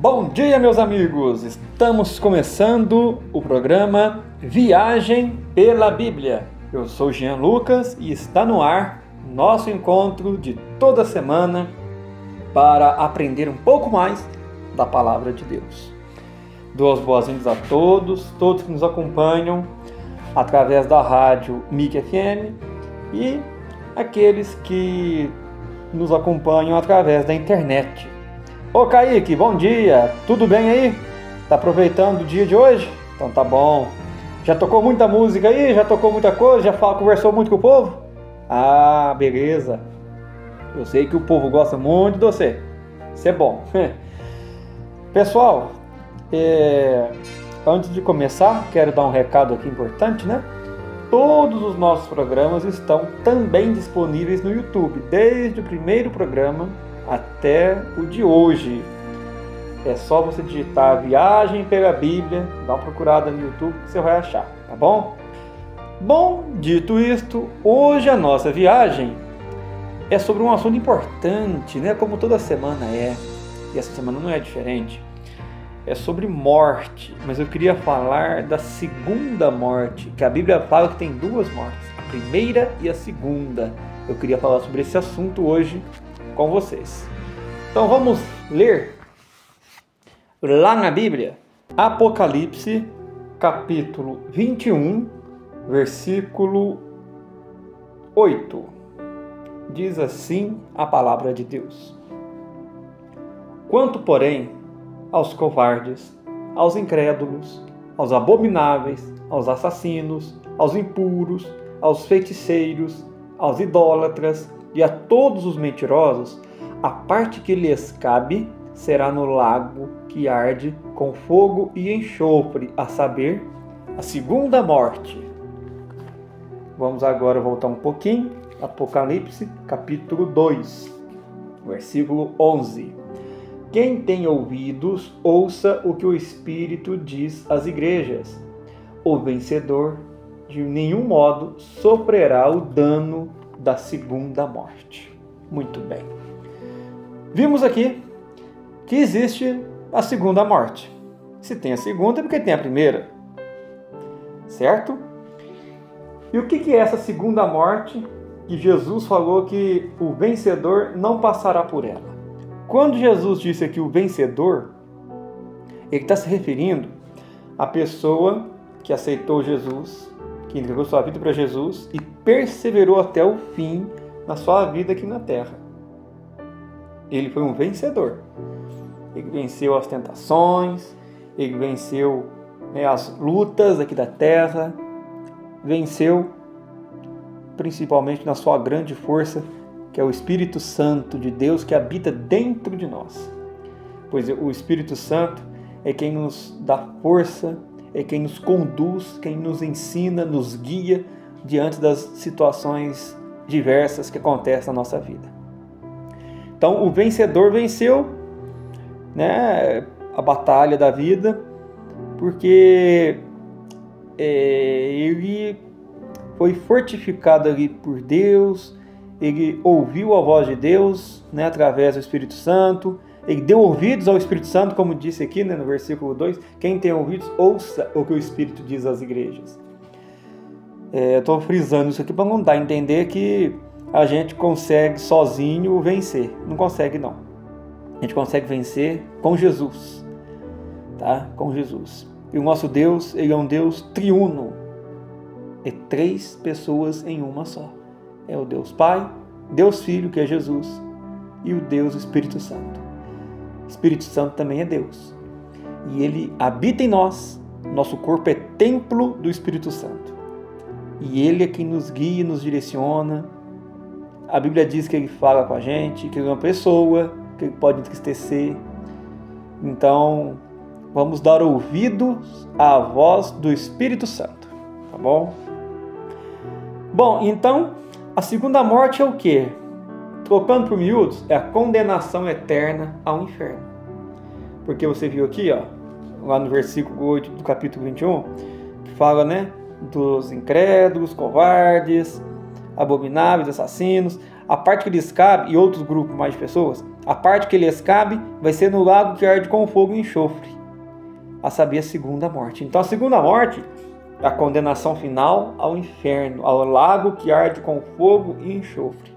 Bom dia, meus amigos! Estamos começando o programa Viagem pela Bíblia. Eu sou Jean Lucas e está no ar nosso encontro de toda semana para aprender um pouco mais da Palavra de Deus. Dou as boas-vindas a todos que nos acompanham através da rádio MIC FM e aqueles que nos acompanham através da internet. Ô Kaique, bom dia, tudo bem aí? Tá aproveitando o dia de hoje? Então tá bom. Já tocou muita música aí? Já tocou muita coisa? Conversou muito com o povo? Ah, beleza. Eu sei que o povo gosta muito de você. Isso é bom. Pessoal, antes de começar, quero dar um recado aqui importante, né? Todos os nossos programas estão também disponíveis no YouTube, desde o primeiro programa até o de hoje. É só você digitar Viagem pela Bíblia, dá uma procurada no YouTube que você vai achar, tá bom? Bom, dito isto, hoje a nossa viagem é sobre um assunto importante, né? Como toda semana é, e essa semana não é diferente. É sobre morte, mas eu queria falar da segunda morte, que a Bíblia fala que tem duas mortes, a primeira e a segunda. Eu queria falar sobre esse assunto hoje com vocês. Então vamos ler lá na Bíblia, Apocalipse, capítulo 21, versículo 8. Diz assim a palavra de Deus: Quanto, porém, aos covardes, aos incrédulos, aos abomináveis, aos assassinos, aos impuros, aos feiticeiros, aos idólatras e a todos os mentirosos, a parte que lhes cabe será no lago que arde com fogo e enxofre, a saber, a segunda morte. Vamos agora voltar um pouquinho, Apocalipse, capítulo 2, versículo 11. Quem tem ouvidos, ouça o que o Espírito diz às igrejas. O vencedor, de nenhum modo, sofrerá o dano da segunda morte. Muito bem. Vimos aqui que existe a segunda morte. Se tem a segunda, é porque tem a primeira. Certo? E o que é essa segunda morte que Jesus falou que o vencedor não passará por ela? Quando Jesus disse aqui o vencedor, ele está se referindo à pessoa que aceitou Jesus, que entregou sua vida para Jesus e perseverou até o fim na sua vida aqui na terra. Ele foi um vencedor. Ele venceu as tentações, ele venceu as lutas aqui da terra, venceu principalmente na sua grande força, que é o Espírito Santo de Deus que habita dentro de nós. Pois o Espírito Santo é quem nos dá força, é quem nos conduz, quem nos ensina, nos guia diante das situações diversas que acontecem na nossa vida. Então, o vencedor venceu, né, a batalha da vida, porque ele foi fortificado ali por Deus. Ele ouviu a voz de Deus, né, através do Espírito Santo. Ele deu ouvidos ao Espírito Santo, como disse aqui, né, no versículo 2. Quem tem ouvidos, ouça o que o Espírito diz às igrejas. Estou frisando isso aqui para não dar a entender que a gente consegue sozinho vencer. Não consegue, não. A gente consegue vencer com Jesus. Tá? Com Jesus. E o nosso Deus, ele é um Deus triuno. É 3 pessoas em uma só. É o Deus Pai, Deus Filho, que é Jesus, e o Deus Espírito Santo. O Espírito Santo também é Deus. E ele habita em nós. Nosso corpo é templo do Espírito Santo. E ele é quem nos guia e nos direciona. A Bíblia diz que ele fala com a gente, que ele é uma pessoa, que ele pode entristecer. Então, vamos dar ouvidos à voz do Espírito Santo. Tá bom? Bom, então, a segunda morte é o quê? Trocando por miúdos, é a condenação eterna ao inferno. Porque você viu aqui, ó, lá no versículo 8 do capítulo 21, que fala, né, dos incrédulos, covardes, abomináveis, assassinos, a parte que lhes cabe, e outros grupos mais de pessoas, A parte que lhes cabe vai ser no lago que arde com fogo e enxofre, a saber, a segunda morte. Então a segunda morte é a condenação final ao inferno, ao lago que arde com fogo e enxofre.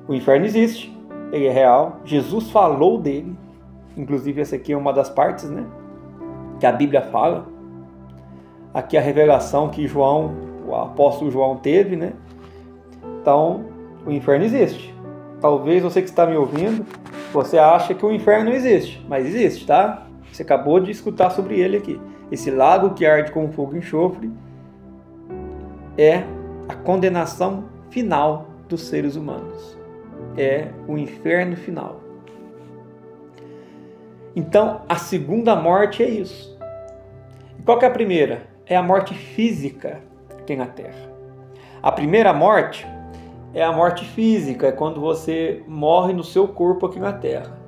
O inferno existe, ele é real, Jesus falou dele, inclusive essa aqui é uma das partes, né, que a Bíblia fala. Aqui a revelação que João, o apóstolo João teve, né? Então, o inferno existe. Talvez você que está me ouvindo, você acha que o inferno não existe, mas existe, tá? Você acabou de escutar sobre ele aqui. Esse lago que arde com fogo e enxofre é a condenação final dos seres humanos. É o inferno final. Então, a segunda morte é isso. E qual que é a primeira? É a morte física aqui na Terra. A primeira morte é a morte física, é quando você morre no seu corpo aqui na Terra.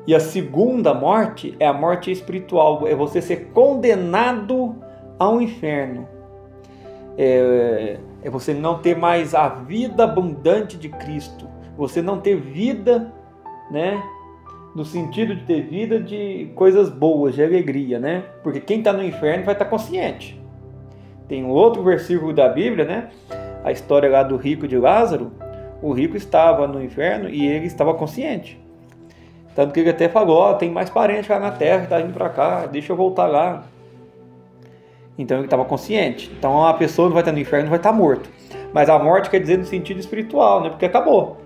E a segunda morte é a morte espiritual, é você ser condenado ao inferno. É você não ter mais a vida abundante de Cristo. Você não ter vida, né? No sentido de ter vida de coisas boas, de alegria, né? Porque quem está no inferno vai estar consciente. Tem um outro versículo da Bíblia, né? A história lá do rico de Lázaro. O rico estava no inferno e ele estava consciente. Tanto que ele até falou, ó, tem mais parente lá na terra que está indo para cá, deixa eu voltar lá. Então ele estava consciente. Então a pessoa não vai estar no inferno, não vai estar morto. Mas a morte quer dizer no sentido espiritual, né? Porque acabou.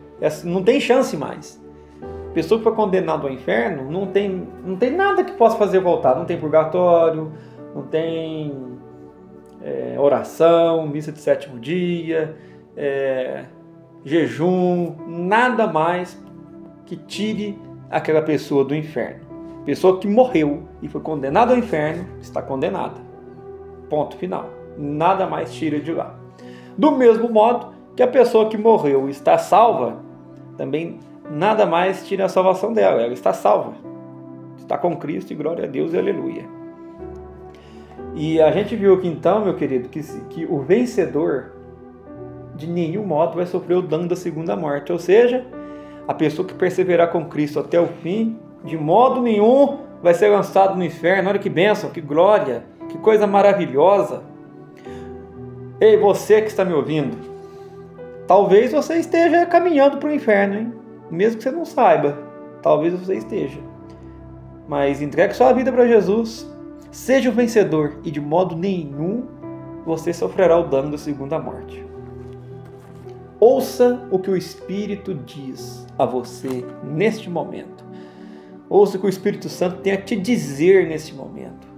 Não tem chance mais. A pessoa que foi condenada ao inferno não tem nada que possa fazer voltar. Não tem purgatório, não tem oração, missa de sétimo dia, jejum, nada mais que tire aquela pessoa do inferno. Pessoa que morreu e foi condenada ao inferno está condenada. Ponto final. Nada mais tira de lá. Do mesmo modo que a pessoa que morreu e está salva, também nada mais tira a salvação dela. Ela está salva. Está com Cristo e glória a Deus e aleluia. E a gente viu aqui então, meu querido, que o vencedor de nenhum modo vai sofrer o dano da segunda morte. Ou seja, a pessoa que perseverar com Cristo até o fim, de modo nenhum vai ser lançado no inferno. Olha que bênção, que glória, que coisa maravilhosa. Ei, você que está me ouvindo, talvez você esteja caminhando para o inferno, hein? Mesmo que você não saiba, talvez você esteja. Mas entregue sua vida para Jesus, seja o vencedor e de modo nenhum você sofrerá o dano da segunda morte. Ouça o que o Espírito diz a você neste momento. Ouça o que o Espírito Santo tem a te dizer neste momento.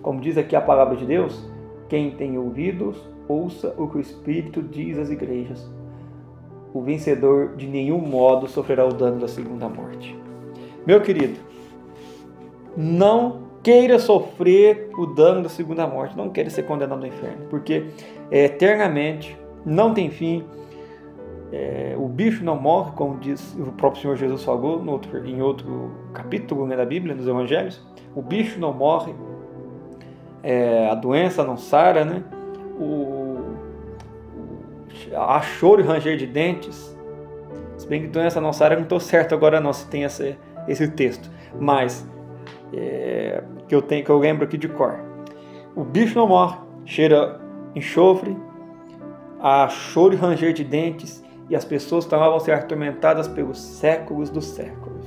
Como diz aqui a palavra de Deus, quem tem ouvidos, ouça o que o Espírito diz às igrejas. O vencedor de nenhum modo sofrerá o dano da segunda morte. Meu querido, não queira sofrer o dano da segunda morte, não queira ser condenado ao inferno, porque eternamente, não tem fim. O bicho não morre, como diz o próprio Senhor Jesus falou em outro capítulo, né, da Bíblia, nos Evangelhos. O bicho não morre, a doença não sara, né? Há choro e ranger de dentes. Se bem que doença não sara, eu não estou certo agora não, se tem esse texto. Mas que eu lembro aqui de cor. O bicho não morre, cheira enxofre, há choro e ranger de dentes, e as pessoas vão ser atormentadas pelos séculos dos séculos.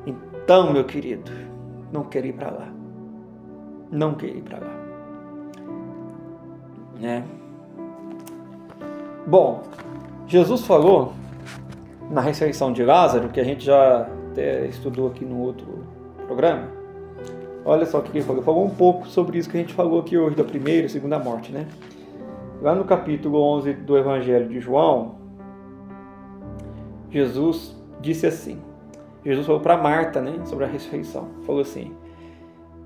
Então, meu querido, não quero ir para lá. Não quero ir para lá. Né? Bom, Jesus falou na ressurreição de Lázaro, que a gente já até estudou aqui no outro programa. Olha só o que ele falou. Falou um pouco sobre isso que a gente falou aqui hoje, da primeira e segunda morte, né? Lá no capítulo 11 do Evangelho de João, Jesus disse assim. Jesus falou para Marta, né, sobre a ressurreição. Falou assim.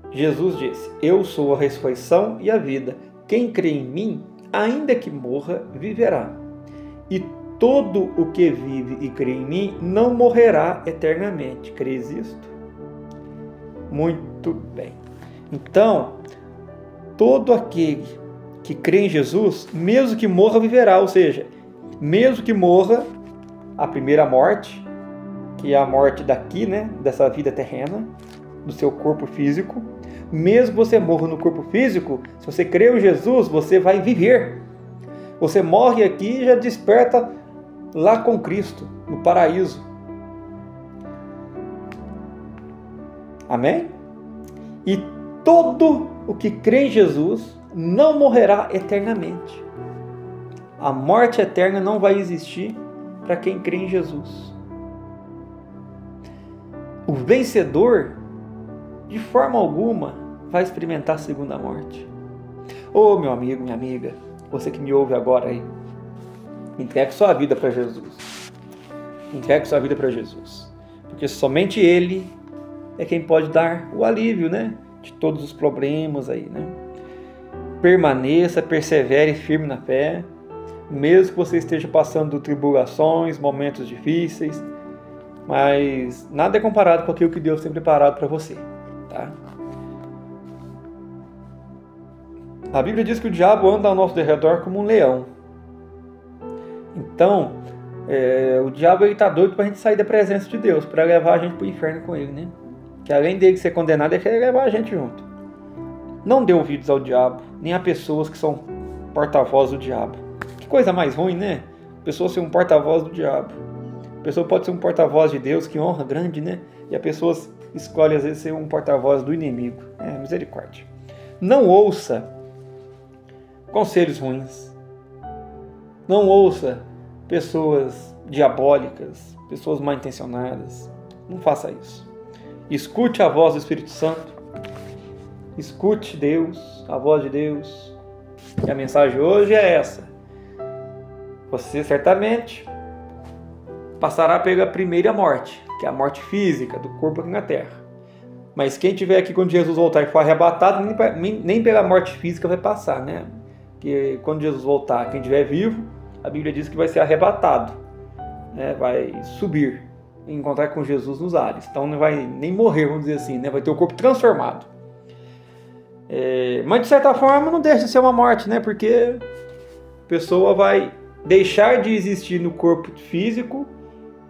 Jesus disse: eu sou a ressurreição e a vida. Quem crê em mim, ainda que morra, viverá. E todo o que vive e crê em mim não morrerá eternamente. Crês isto? Muito bem. Então, todo aquele que crê em Jesus, mesmo que morra, viverá. Ou seja, mesmo que morra, a primeira morte, que é a morte daqui, né, dessa vida terrena, do seu corpo físico. Mesmo que você morra no corpo físico, se você crê em Jesus, você vai viver. Você morre aqui e já desperta lá com Cristo, no paraíso. Amém? E todo o que crê em Jesus não morrerá eternamente. A morte eterna não vai existir para quem crê em Jesus. O vencedor, de forma alguma, vai experimentar a segunda morte. Ô meu amigo, minha amiga, você que me ouve agora aí, entregue sua vida para Jesus. Entregue sua vida para Jesus. Porque somente Ele é quem pode dar o alívio, né, de todos os problemas aí, né? Permaneça, persevere firme na fé, mesmo que você esteja passando tribulações, momentos difíceis, mas nada é comparado com aquilo que Deus tem preparado para você, tá? A Bíblia diz que o diabo anda ao nosso derredor como um leão. Então, o diabo está doido para a gente sair da presença de Deus, para levar a gente para o inferno com ele, né? Que além dele ser condenado, ele quer levar a gente junto. Não dê ouvidos ao diabo, nem a pessoas que são porta-voz do diabo. Que coisa mais ruim, né? A pessoa ser um porta-voz do diabo. A pessoa pode ser um porta-voz de Deus, que honra grande, né? E a pessoa escolhe às vezes ser um porta-voz do inimigo. Misericórdia. Não ouça conselhos ruins. Não ouça pessoas diabólicas, pessoas mal intencionadas. Não faça isso. Escute a voz do Espírito Santo. Escute Deus, a voz de Deus. E a mensagem hoje é essa. Você certamente passará pela primeira morte, que é a morte física do corpo aqui na terra. Mas quem estiver aqui quando Jesus voltar e for arrebatado, nem pela morte física vai passar, né? Porque quando Jesus voltar, quem estiver vivo, a Bíblia diz que vai ser arrebatado, né? Vai subir e encontrar com Jesus nos ares. Então não vai nem morrer, vamos dizer assim, né? Vai ter o corpo transformado. Mas de certa forma não deixa de ser uma morte, né? Porque a pessoa vai deixar de existir no corpo físico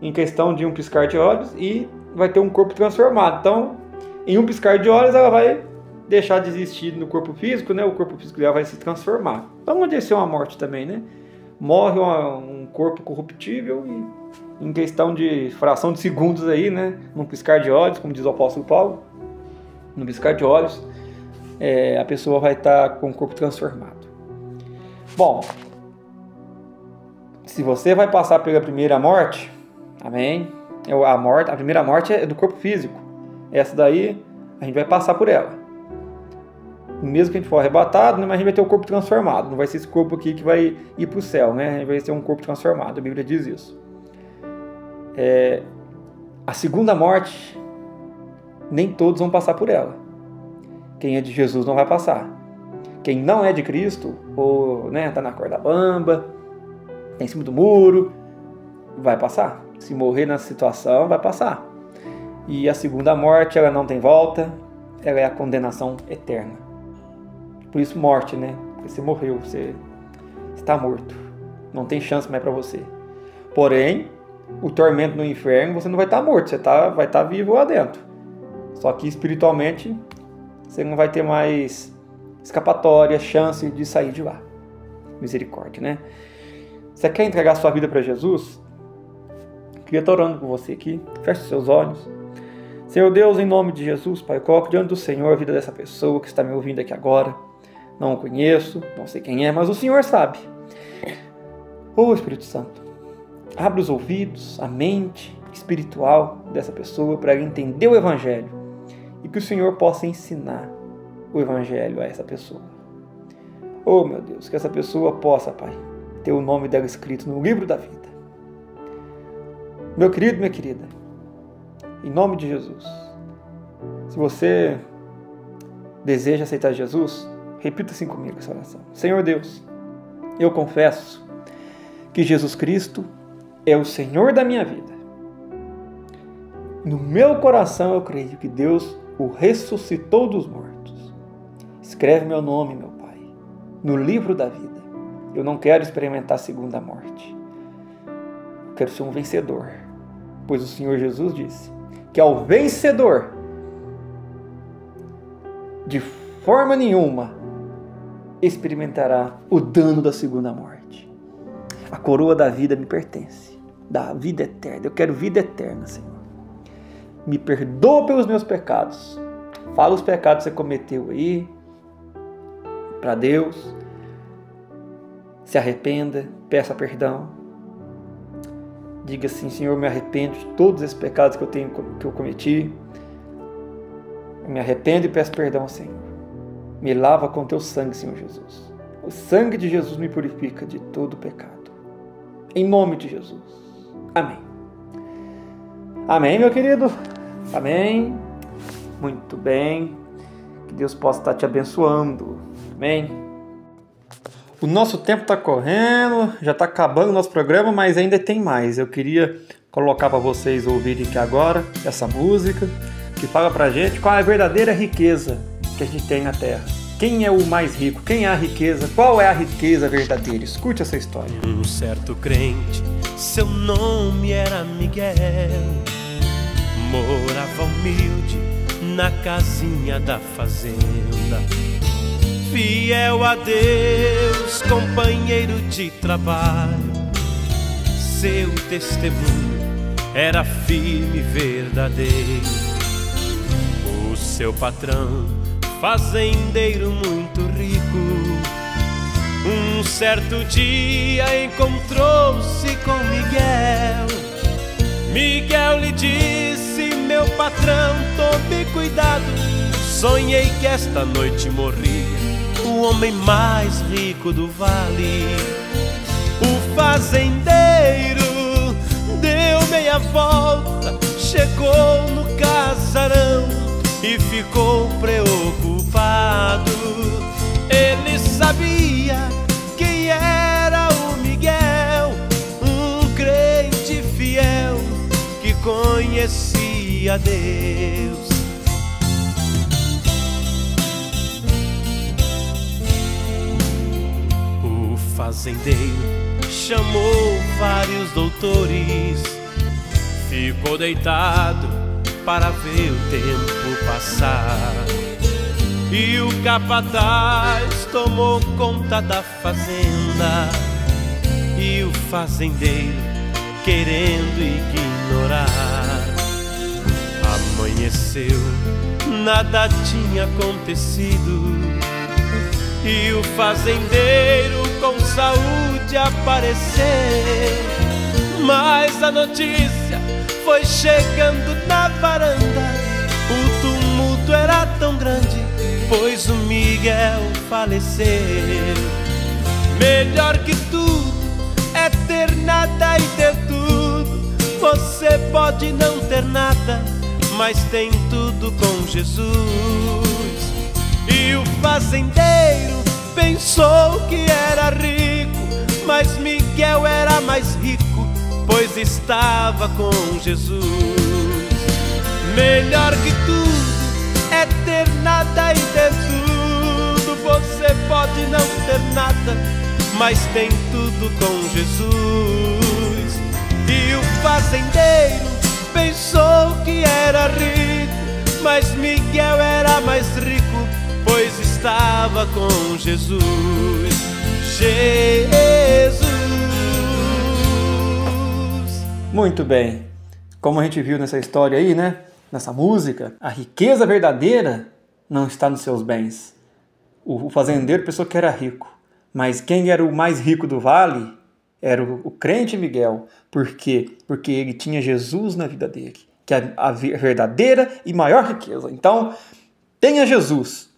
em questão de um piscar de olhos e vai ter um corpo transformado. Então, em um piscar de olhos, ela vai deixar de existir no corpo físico, né? O corpo físico dela vai se transformar. Então, não deixa de ser uma morte também, né? Morre um corpo corruptível e em questão de fração de segundos aí, né? Num piscar de olhos, como diz o apóstolo Paulo, num piscar de olhos, a pessoa vai estar com o corpo transformado. Bom, se você vai passar pela primeira morte, amém? A primeira morte é do corpo físico. Essa daí, a gente vai passar por ela. Mesmo que a gente for arrebatado, né, mas a gente vai ter o corpo transformado. Não vai ser esse corpo aqui que vai ir para o céu, né? A gente vai ter um corpo transformado. A Bíblia diz isso. A segunda morte, nem todos vão passar por ela. Quem é de Jesus não vai passar. Quem não é de Cristo, ou tá na corda bamba, tá em cima do muro, vai passar. Se morrer nessa situação, vai passar. E a segunda morte, ela não tem volta, ela é a condenação eterna. Por isso morte, né? Porque você morreu, você está morto. Não tem chance mais para você. Porém, o tormento no inferno, você não vai estar morto, você vai estar vivo lá dentro. Só que espiritualmente, você não vai ter mais escapatória, chance de sair de lá. Misericórdia, né? Você quer entregar sua vida para Jesus? Queria estar orando por você aqui. Feche seus olhos. Senhor Deus, em nome de Jesus, Pai, eu coloco diante do Senhor a vida dessa pessoa que está me ouvindo aqui agora. Não o conheço, não sei quem é, mas o Senhor sabe. Ô Espírito Santo, abre os ouvidos, a mente espiritual dessa pessoa para ela entender o Evangelho e que o Senhor possa ensinar o Evangelho a essa pessoa. Oh meu Deus, que essa pessoa possa, Pai, ter o nome dela escrito no livro da vida. Meu querido, minha querida, em nome de Jesus, se você deseja aceitar Jesus, repita assim comigo essa oração. Senhor Deus, eu confesso que Jesus Cristo é o Senhor da minha vida. No meu coração eu creio que Deus o ressuscitou dos mortos. Escreve meu nome, meu Pai, no livro da vida. Eu não quero experimentar a segunda morte. quero ser um vencedor. Pois o Senhor Jesus disse que ao vencedor, de forma nenhuma, experimentará o dano da segunda morte. A coroa da vida me pertence, da vida eterna. Eu quero vida eterna, Senhor. Me perdoa pelos meus pecados. Fala os pecados que você cometeu aí para Deus. Se arrependa, peça perdão. Diga assim: Senhor, me arrependo de todos esses pecados que eu cometi. Eu me arrependo e peço perdão ao Senhor. Me lava com teu sangue, Senhor Jesus. O sangue de Jesus me purifica de todo pecado. Em nome de Jesus. Amém. Amém, meu querido? Amém. Muito bem. Que Deus possa estar te abençoando. Amém. O nosso tempo está correndo, já está acabando o nosso programa, mas ainda tem mais. Eu queria colocar para vocês ouvirem aqui agora essa música que fala pra gente qual é a verdadeira riqueza que a gente tem na Terra. Quem é o mais rico? Quem é a riqueza? Qual é a riqueza verdadeira? Escute essa história. Um certo crente, seu nome era Miguel, morava humilde na casinha da fazenda. Fiel a Deus, companheiro de trabalho, seu testemunho era firme e verdadeiro. O seu patrão, fazendeiro muito rico, um certo dia encontrou-se com Miguel. Miguel lhe disse: meu patrão, tome cuidado, sonhei que esta noite morria o homem mais rico do vale. O fazendeiro deu meia volta, chegou no casarão e ficou preocupado. Ele sabia quem era o Miguel, um crente fiel que conhecia Deus. O fazendeiro chamou vários doutores, ficou deitado para ver o tempo passar. E o capataz tomou conta da fazenda, e o fazendeiro querendo ignorar. Amanheceu, nada tinha acontecido, e o fazendeiro com saúde apareceu. Mas a notícia foi chegando na varanda, o tumulto era tão grande, pois o Miguel faleceu. Melhor que tudo é ter nada e ter tudo. Você pode não ter nada, mas tem tudo com Jesus. E o fazendeiro pensou que era rico, mas Miguel era mais rico, pois estava com Jesus. Melhor que tudo é ter nada e ter tudo. Você pode não ter nada, mas tem tudo com Jesus. E o fazendeiro pensou que era rico, mas Miguel era mais rico, pois estava com Jesus. Jesus. Muito bem. Como a gente viu nessa história aí, né? Nessa música, a riqueza verdadeira não está nos seus bens. O fazendeiro pensou que era rico, mas quem era o mais rico do vale era o crente Miguel. Por quê? Porque ele tinha Jesus na vida dele, que é a verdadeira e maior riqueza. Então, tenha Jesus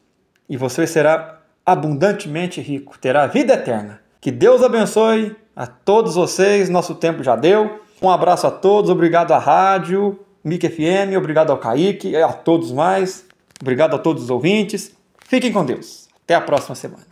e você será abundantemente rico, terá vida eterna. Que Deus abençoe a todos vocês, nosso tempo já deu. Um abraço a todos, obrigado à rádio MIC FM, obrigado ao Kaique e a todos mais. Obrigado a todos os ouvintes. Fiquem com Deus. Até a próxima semana.